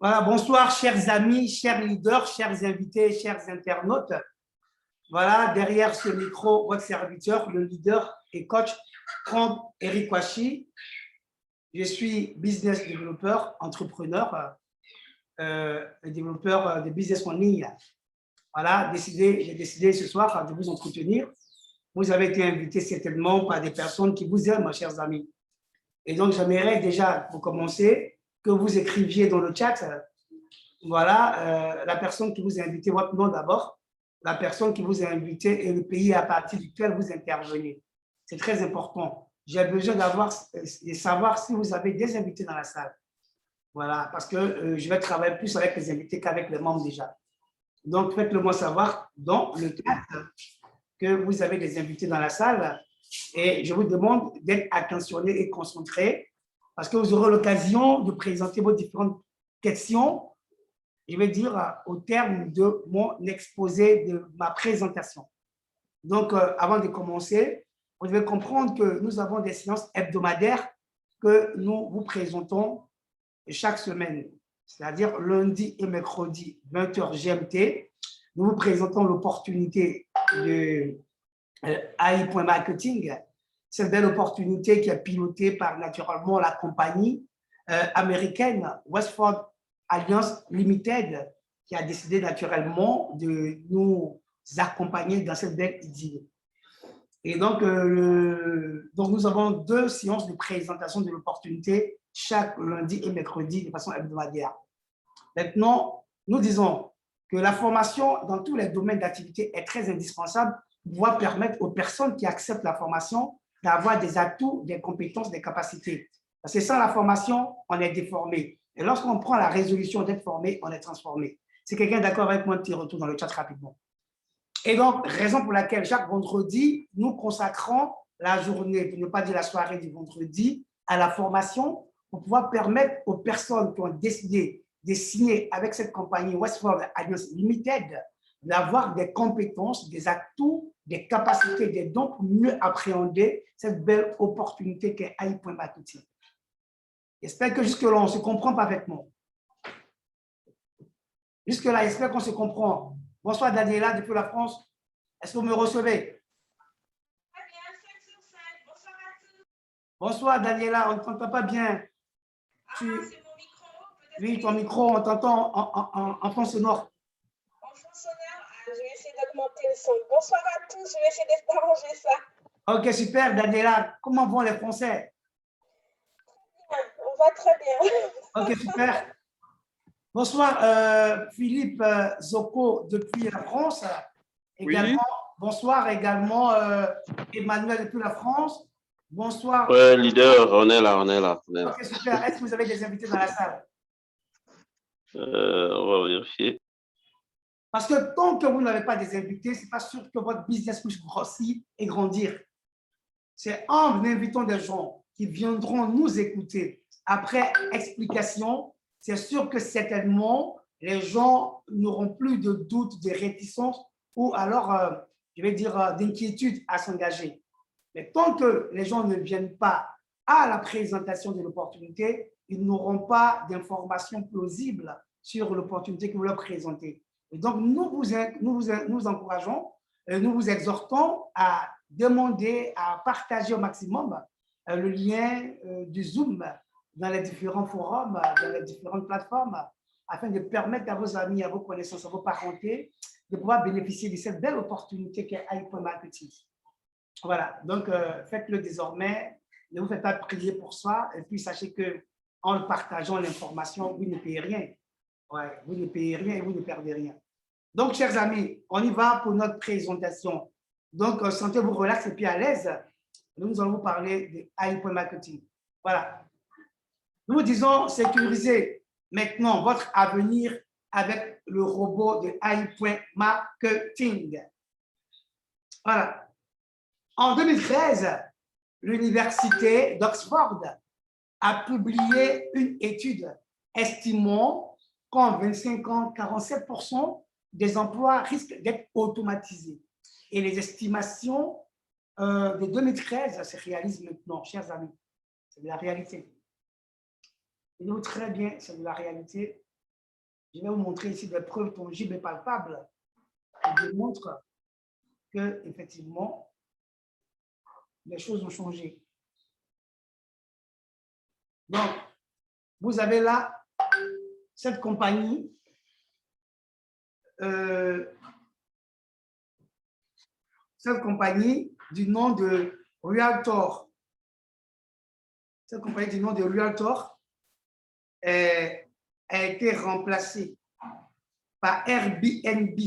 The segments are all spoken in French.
Voilà, bonsoir, chers amis, chers leaders, chers invités, chers internautes. Voilà, derrière ce micro, votre serviteur, le leader et coach Franck Eric Wachi. Je suis business développeur, entrepreneur, développeur de business en ligne. Voilà, j'ai décidé ce soir de vous entretenir. Vous avez été invité certainement par des personnes qui vous aiment, mes chers amis. Et donc, j'aimerais déjà, pour commencer, que vous écriviez dans le chat. Voilà, la personne qui vous a invité, votre nom d'abord, la personne qui vous a invité et le pays à partir duquel vous intervenez. C'est très important. J'ai besoin de savoir si vous avez des invités dans la salle. Voilà, parce que je vais travailler plus avec les invités qu'avec les membres déjà. Donc, faites-le moi savoir dans le chat que vous avez des invités dans la salle et je vous demande d'être attentionné et concentré parce que vous aurez l'occasion de présenter vos différentes questions, je vais dire, au terme de mon exposé, de ma présentation. Donc, avant de commencer, vous devez comprendre que nous avons des séances hebdomadaires que nous vous présentons chaque semaine, c'est-à-dire lundi et mercredi, 20h GMT. Nous vous présentons l'opportunité de AI.marketing, cette belle opportunité qui est pilotée par naturellement la compagnie américaine Westford Alliance Limited, qui a décidé naturellement de nous accompagner dans cette belle idée. Et donc, nous avons 2 séances de présentation de l'opportunité chaque lundi et mercredi de façon hebdomadaire. Maintenant, nous disons que la formation dans tous les domaines d'activité est très indispensable pour pouvoir permettre aux personnes qui acceptent la formation d'avoir des atouts, des compétences, des capacités. Parce que sans la formation, on est déformé. Et lorsqu'on prend la résolution d'être formé, on est transformé. Si quelqu'un est d'accord avec moi, un petit retour dans le chat rapidement. Et donc, raison pour laquelle chaque vendredi, nous consacrons la journée, pour ne pas dire la soirée du vendredi, à la formation pour pouvoir permettre aux personnes qui ont décidé de signer avec cette compagnie Westford Alliance Limited d'avoir des compétences, des atouts, des capacités, des dons pour mieux appréhender cette belle opportunité qu'est AI.marketing. J'espère que jusque-là, on se comprend parfaitement. Jusque-là, j'espère qu'on se comprend. Bonsoir Daniela depuis la France. Est-ce que vous me recevez? Très bien, 5 sur 5. Bonsoir à tous. Bonsoir Daniela, on ne t'entend pas bien. C'est mon micro. Oui, ton micro, on t'entend en fond sonore. En fond sonore, je vais essayer d'augmenter le son. Bonsoir à tous, je vais essayer d'arranger ça. Ok, super Daniela. Comment vont les Français? Très bien, on va très bien. Ok, super. Bonsoir Philippe Zoko depuis la France. Également, oui. Bonsoir également Emmanuel depuis la France. Bonsoir. Ouais, leader, on est là. Ok, super. Est-ce que vous avez des invités dans la salle? On va vérifier. Parce que tant que vous n'avez pas des invités, ce n'est pas sûr que votre business puisse grossir et grandir. C'est en invitant des gens qui viendront nous écouter après explication, c'est sûr que certainement, les gens n'auront plus de doutes, de réticences ou alors, je vais dire, d'inquiétude à s'engager. Mais tant que les gens ne viennent pas à la présentation de l'opportunité, ils n'auront pas d'informations plausibles sur l'opportunité que vous leur présentez. Et donc, nous encourageons, nous vous exhortons à demander, à partager au maximum le lien du Zoom dans les différents forums, dans les différentes plateformes, afin de permettre à vos amis, à vos connaissances, à vos parentés, de pouvoir bénéficier de cette belle opportunité qu'est AI.marketing. Voilà, donc faites-le désormais, ne vous faites pas prier pour soi, et puis sachez qu'en partageant l'information, vous ne payez rien. Ouais, vous ne payez rien et vous ne perdez rien. Donc, chers amis, on y va pour notre présentation. Donc, sentez-vous relax et puis à l'aise. Nous allons vous parler de AI.marketing. Voilà. Nous disons sécuriser maintenant votre avenir avec le robot de AI.marketing. Voilà. En 2013, l'université d'Oxford a publié une étude estimant qu'en 25 ans, 47% des emplois risquent d'être automatisés. Et les estimations de 2013 se réalisent maintenant, chers amis. C'est de la réalité. Et nous, très bien, c'est de la réalité. Je vais vous montrer ici des preuves tangibles et palpables qui démontrent que, effectivement, les choses ont changé. Donc, vous avez là cette compagnie du nom de Realtor. Cette compagnie du nom de Realtor a été remplacée par Airbnb,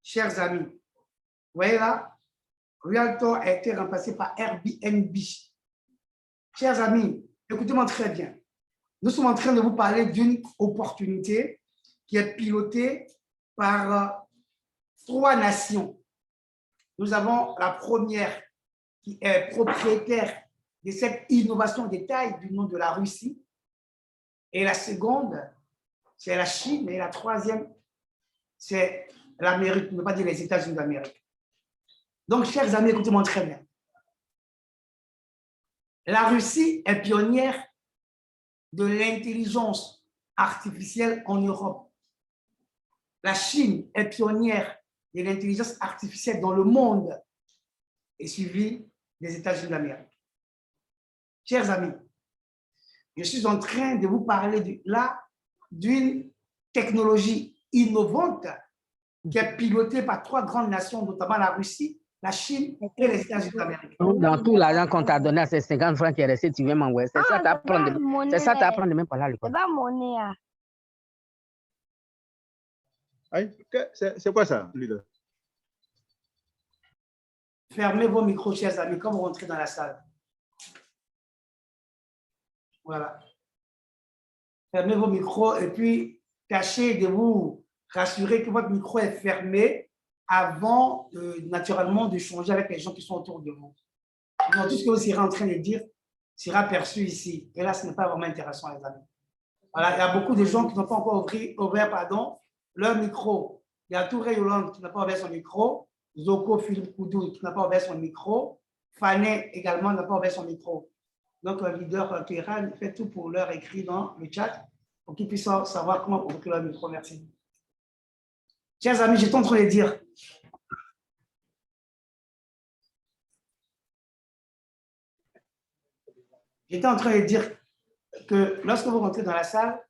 chers amis. Vous voyez là, Realtor a été remplacé par Airbnb. Chers amis, écoutez-moi très bien. Nous sommes en train de vous parler d'une opportunité qui est pilotée par 3 nations. Nous avons la première qui est propriétaire de cette innovation de taille du nom de la Russie. Et la seconde, c'est la Chine. Et la troisième, c'est l'Amérique, on ne peut pas dire les États-Unis d'Amérique. Donc, chers amis, écoutez-moi très bien. La Russie est pionnière de l'intelligence artificielle en Europe. La Chine est pionnière de l'intelligence artificielle dans le monde et suivie des États-Unis d'Amérique. Chers amis, je suis en train de vous parler d'une technologie innovante qui est pilotée par 3 grandes nations, notamment la Russie, la Chine et les États-Unis d'Amérique. Dans tout l'argent qu'on t'a donné à ces 50 francs qui est resté, tu viens m'envoyer. C'est ça, t'apprends de même pas là. C'est pas monnaie. C'est quoi ça, leader? Fermez vos micros, chers amis, quand vous rentrez dans la salle. Voilà. Fermez vos micros et puis tâchez de vous rassurer que votre micro est fermé avant, naturellement, de changer avec les gens qui sont autour de vous. Donc, tout ce que vous serez en train de dire sera perçu ici. Et là, ce n'est pas vraiment intéressant, les amis. Voilà, il y a beaucoup de gens qui n'ont pas encore ouvert leur micro. Il y a Touré Yolande qui n'a pas ouvert son micro. Zoko Philippe Koudou qui n'a pas ouvert son micro. Fané également n'a pas ouvert son micro. Donc, le leader Kéran fait tout pour leur écrire dans le chat pour qu'ils puissent savoir comment ouvrir leur micro. Merci. Chers amis, j'étais en train de dire. J'étais en train de dire que lorsque vous rentrez dans la salle,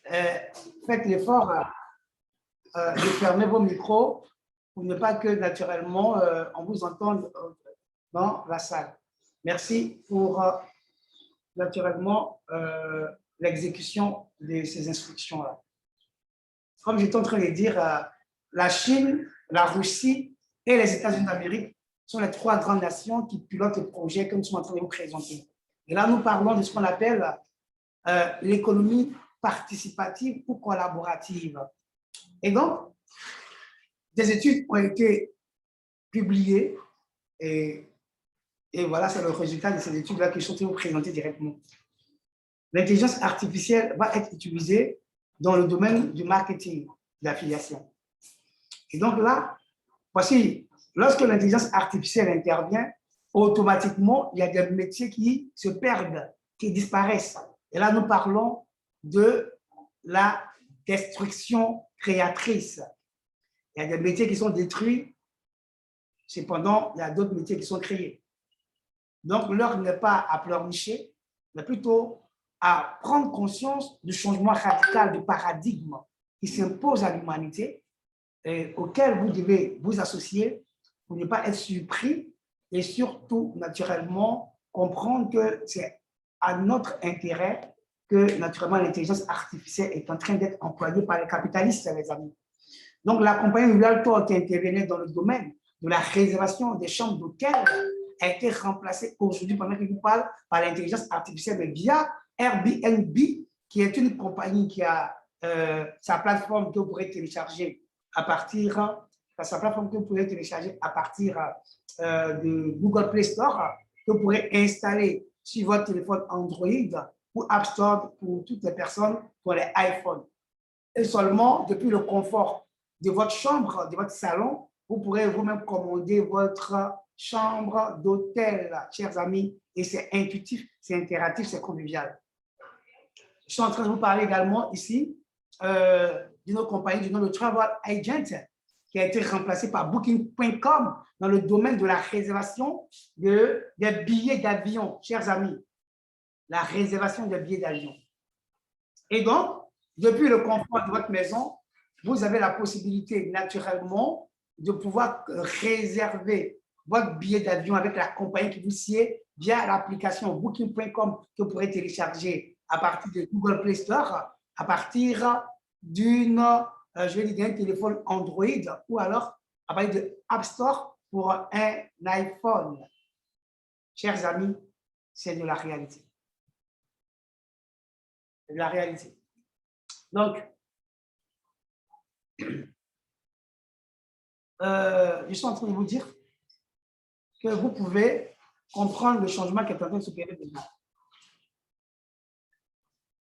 faites l'effort de fermer vos micros pour ne pas que naturellement on vous entende dans la salle. Merci pour naturellement l'exécution de ces instructions-là. Comme j'étais en train de dire, la Chine, la Russie et les États-Unis d'Amérique sont les 3 grandes nations qui pilotent le projet que nous sommes en train de vous présenter. Et là, nous parlons de ce qu'on appelle l'économie participative ou collaborative. Et donc, des études ont été publiées et voilà, c'est le résultat de ces études-là que je suis en train de vous présenter directement. L'intelligence artificielle va être utilisée dans le domaine du marketing d'affiliation. Et donc là, voici, lorsque l'intelligence artificielle intervient, automatiquement, il y a des métiers qui se perdent, qui disparaissent. Et là, nous parlons de la destruction créatrice. Il y a des métiers qui sont détruits, cependant, il y a d'autres métiers qui sont créés. Donc, l'heure n'est pas à pleurnicher, mais plutôt à prendre conscience du changement radical de paradigme qui s'impose à l'humanité et auquel vous devez vous associer pour ne pas être surpris et surtout, naturellement, comprendre que c'est à notre intérêt que, naturellement, l'intelligence artificielle est en train d'être employée par les capitalistes, les amis. Donc, la compagnie Realtor qui intervenait dans le domaine de la réservation des chambres d'hôtel a été remplacée aujourd'hui, pendant que je vous parle, par l'intelligence artificielle, mais via Airbnb, qui est une compagnie qui a sa plateforme que vous pourrez télécharger à partir de Google Play Store, que vous pourrez installer sur votre téléphone Android ou App Store pour toutes les personnes qui ont les iPhones. Et seulement, depuis le confort de votre chambre, de votre salon, vous pourrez vous-même commander votre chambre d'hôtel, chers amis, et c'est intuitif, c'est interactif, c'est convivial. Je suis en train de vous parler également ici d'une autre compagnie du nom de Travel Agent, qui a été remplacé par Booking.com dans le domaine de la réservation des billets d'avion, chers amis. La réservation des billets d'avion. Et donc, depuis le confort de votre maison, vous avez la possibilité naturellement de pouvoir réserver votre billet d'avion avec la compagnie qui vous sied via l'application Booking.com que vous pourrez télécharger à partir de Google Play Store, à partir d'un téléphone Android ou alors à partir de App Store pour un iPhone. Chers amis, c'est de la réalité. C'est de la réalité. Donc, je suis en train de vous dire que vous pouvez comprendre le changement qui est en train de se opérer déjà.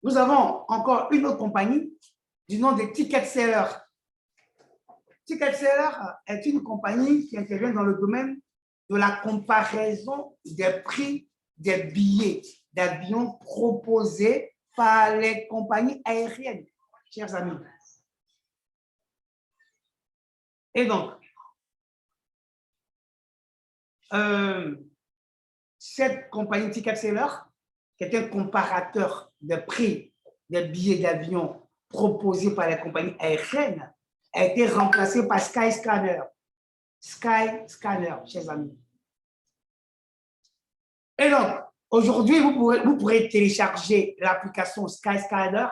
Nous avons encore une autre compagnie du nom de Ticket Seller. Ticket Seller est une compagnie qui intervient dans le domaine de la comparaison des prix des billets d'avion proposés par les compagnies aériennes, chers amis. Et donc, cette compagnie Ticket Seller, qui est un comparateur de prix des billets d'avion proposés par les compagnies aériennes, a été remplacée par Skyscanner. Skyscanner, chers amis. Et donc, aujourd'hui, vous pourrez télécharger l'application Skyscanner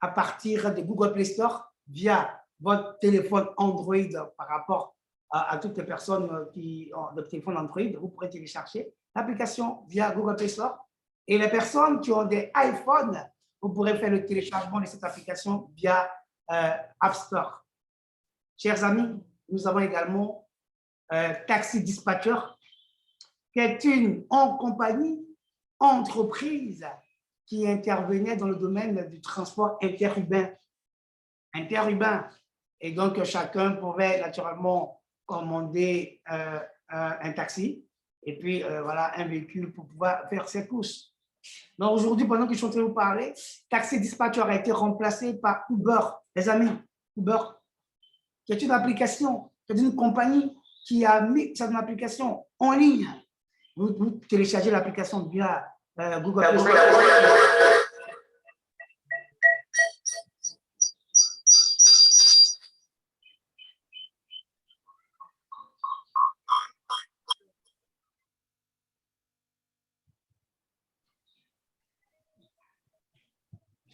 à partir de Google Play Store via votre téléphone Android par rapport à toutes les personnes qui ont le téléphone Android. Vous pourrez télécharger l'application via Google Play Store. Et les personnes qui ont des iPhones, vous pourrez faire le téléchargement de cette application via App Store. Chers amis, nous avons également Taxi Dispatcher, qui est une compagnie, entreprise qui intervenait dans le domaine du transport interurbain. Et donc, chacun pouvait naturellement commander un taxi et puis voilà, un véhicule pour pouvoir faire ses courses. Donc, aujourd'hui, pendant que je suis en train de vous parler, Taxi Dispatcher a été remplacé par Uber. Les amis, Uber, qui est une application, c'est une compagnie qui a mis cette application en ligne. Vous téléchargez l'application via Google Play Store.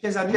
Les amis,